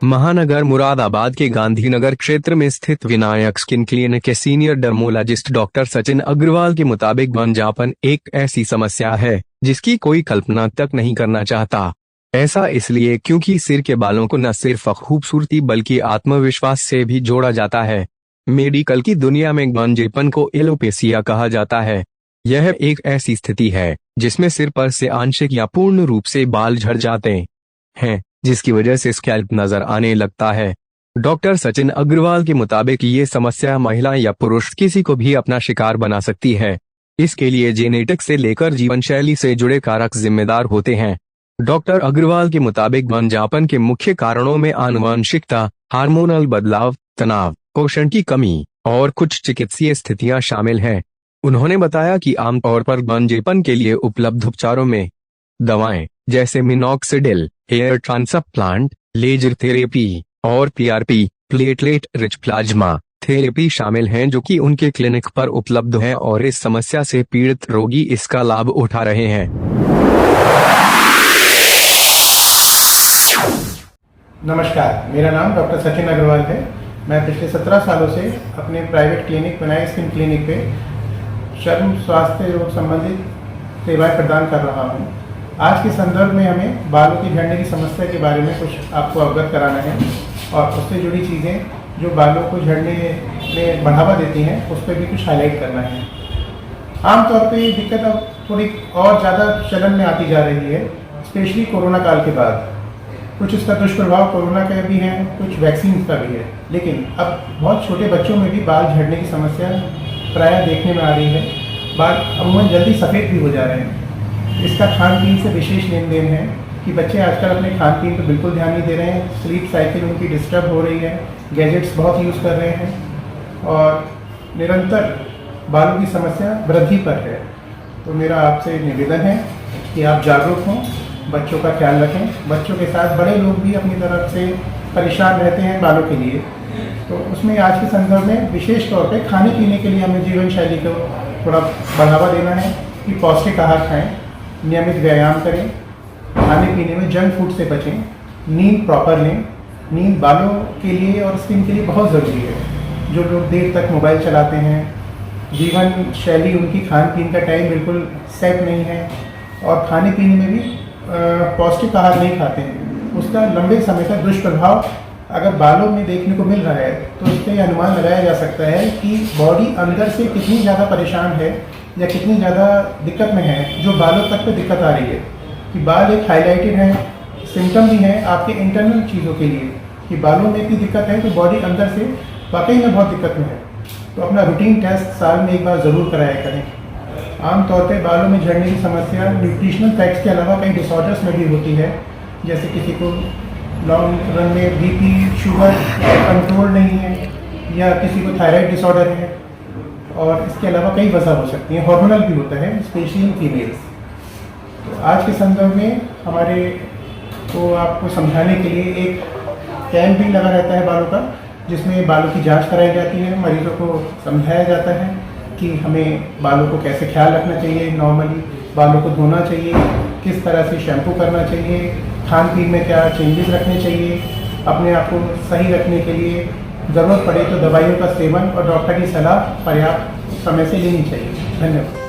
महानगर मुरादाबाद के गांधीनगर क्षेत्र में स्थित विनायक स्किन क्लिनिक के senior dermatologist doctor Sachin Agarwal के मुताबिक वंजापन एक ऐसी समस्या है जिसकी कोई कल्पना तक नहीं करना चाहता। ऐसा इसलिए क्योंकि सिर के बालों को न सिर्फ खूबसूरती बल्कि आत्मविश्वास से भी जोड़ा जाता है। मेडिकल की दुनिया में वंजेपन को एलोपेसिया कहा जाता है। यह एक ऐसी स्थिति है जिसमें सिर पर से आंशिक या पूर्ण रूप से बाल झड़ जाते हैं, जिसकी वजह से स्कैल्प नजर आने लगता है। डॉक्टर सचिन अग्रवाल के मुताबिक ये समस्या महिला या पुरुष किसी को भी अपना शिकार बना सकती है। इसके लिए जेनेटिक्स से लेकर जीवन शैली से जुड़े कारक जिम्मेदार होते हैं। डॉक्टर अग्रवाल के मुताबिक वंजापन के मुख्य कारणों में आनुवंशिकता, हार्मोनल बदलाव, तनाव, पोषण की कमी और कुछ चिकित्सीय स्थितियां शामिल हैं। उन्होंने बताया कि आमतौर पर वंजेपन के लिए उपलब्ध उपचारों में दवाएं जैसे minoxidil, hair transplant, laser therapy और PRP, platelet rich plasma therapy शामिल हैं, जो कि उनके क्लिनिक पर उपलब्ध है और इस समस्या से पीड़ित रोगी इसका लाभ उठा रहे हैं। नमस्कार, मेरा नाम डॉक्टर सचिन अग्रवाल है। मैं पिछले 17 सालों से अपने private clinic Vinayak skin clinic पे चर्म स्वास्थ्य रोग संबंधित सेवाएं प्रदान कर रहा हूं। आज के संदर्भ में हमें बालों की झड़ने की समस्या के बारे में कुछ आपको अवगत कराना है और उससे जुड़ी चीज़ें जो बालों को झड़ने में बढ़ावा देती हैं उस पर भी कुछ हाईलाइट करना है। आमतौर पे ये दिक्कत अब थोड़ी और ज़्यादा चलन में आती जा रही है, स्पेशली कोरोना काल के बाद। कुछ इसका दुष्प्रभाव कोरोना का भी है, कुछ वैक्सीन का भी है, लेकिन अब बहुत छोटे बच्चों में भी बाल झड़ने की समस्या प्रायः देखने में आ रही है। बाल अमूमन जल्दी सफ़ेद भी हो जा रहे हैं। इसका खान पीन से विशेष लेन देन है कि बच्चे आजकल अपने खान पीन पर बिल्कुल ध्यान नहीं दे रहे हैं। स्लीप साइकिल उनकी डिस्टर्ब हो रही है, गैजेट्स बहुत यूज़ कर रहे हैं और निरंतर बालों की समस्या वृद्धि पर है। तो मेरा आपसे निवेदन है कि आप जागरूक हों, बच्चों का ख्याल रखें। बच्चों के साथ बड़े लोग भी अपनी तरफ से परेशान रहते हैं बालों के लिए, तो उसमें आज के संदर्भ में विशेष तौर पे खाने पीने के लिए हमें जीवन शैली को थोड़ा बढ़ावा देना है कि पौष्टिक आहार खाएं, नियमित व्यायाम करें, खाने पीने में जंक फूड से बचें, नींद प्रॉपर लें। नींद बालों के लिए और स्किन के लिए बहुत ज़रूरी है। जो लोग देर तक मोबाइल चलाते हैं, जीवन शैली उनकी खान पीन का टाइम बिल्कुल सेट नहीं है और खाने पीने में भी पौष्टिक आहार नहीं खाते हैं, उसका लंबे समय का दुष्प्रभाव अगर बालों में देखने को मिल रहा है तो इससे यह अनुमान लगाया जा सकता है कि बॉडी अंदर से कितनी ज़्यादा परेशान है या कितनी ज़्यादा दिक्कत में है, जो बालों तक पे दिक्कत आ रही है। कि बाल एक हाईलाइटेड है, सिम्टम भी है आपके इंटरनल चीज़ों के लिए कि बालों में इतनी दिक्कत है तो बॉडी अंदर से वाकई में बहुत दिक्कत में है। तो अपना रूटीन टेस्ट साल में एक बार ज़रूर कराया करें। आमतौर पे बालों में झड़ने की समस्या न्यूट्रिशनल फैक्ट्स के अलावा कई डिसऑर्डर्स में भी होती है, जैसे किसी को लॉन्ग रन में बीपी, शुगर कंट्रोल नहीं है या किसी को थायराइड डिसऑर्डर है और इसके अलावा कई वजह हो सकती हैं। हार्मोनल भी होता है, स्पेशली फीमेल्स। तो आज के संदर्भ में हमारे को आपको समझाने के लिए एक कैंप भी लगा रहता है बालों का, जिसमें बालों की जांच कराई जाती है। मरीजों को समझाया जाता है कि हमें बालों को कैसे ख्याल रखना चाहिए, नॉर्मली बालों को धोना चाहिए, किस तरह से शैम्पू करना चाहिए, खान पीन में क्या चेंजेस रखने चाहिए, अपने आप को सही रखने के लिए ज़रूरत पड़े तो दवाइयों का सेवन और डॉक्टर की सलाह पर्याप्त समय से लेनी चाहिए। धन्यवाद।